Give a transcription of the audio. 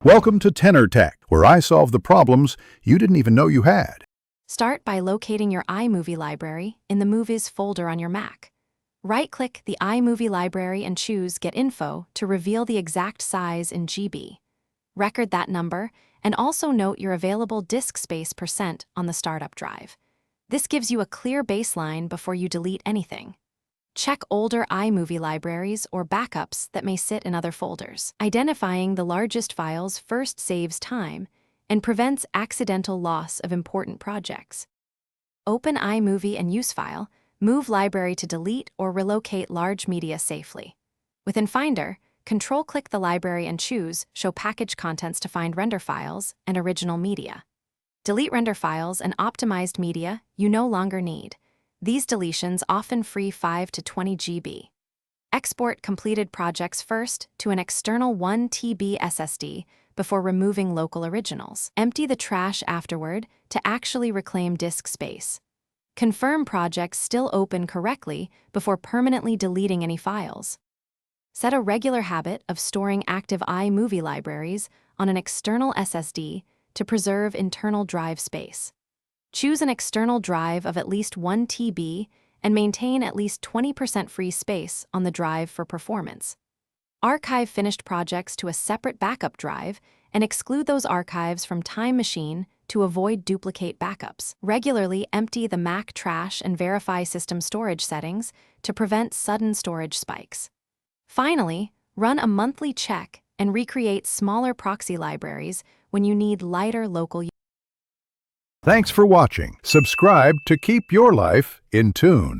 Welcome to Tenor Tech, where I solve the problems you didn't even know you had. Start by locating your iMovie library in the Movies folder on your Mac. Right-click the iMovie library and choose Get Info to reveal the exact size in GB. Record that number and also note your available disk space % on the startup drive. This gives you a clear baseline before you delete anything. Check older iMovie libraries or backups that may sit in other folders. Identifying the largest files first saves time and prevents accidental loss of important projects. Open iMovie and use file, move library to delete or relocate large media safely. Within Finder, control-click the library and choose Show Package Contents to find render files and original media. Delete render files and optimized media you no longer need. These deletions often free 5 to 20 GB. Export completed projects first to an external 1 TB SSD before removing local originals. Empty the trash afterward to actually reclaim disk space. Confirm projects still open correctly before permanently deleting any files. Set a regular habit of storing active iMovie libraries on an external SSD to preserve internal drive space. Choose an external drive of at least 1 TB and maintain at least 20% free space on the drive for performance. Archive finished projects to a separate backup drive and exclude those archives from Time Machine to avoid duplicate backups. Regularly empty the Mac trash and verify system storage settings to prevent sudden storage spikes. Finally, run a monthly check and recreate smaller proxy libraries when you need lighter local use. Thanks for watching. Subscribe to keep your life in tune.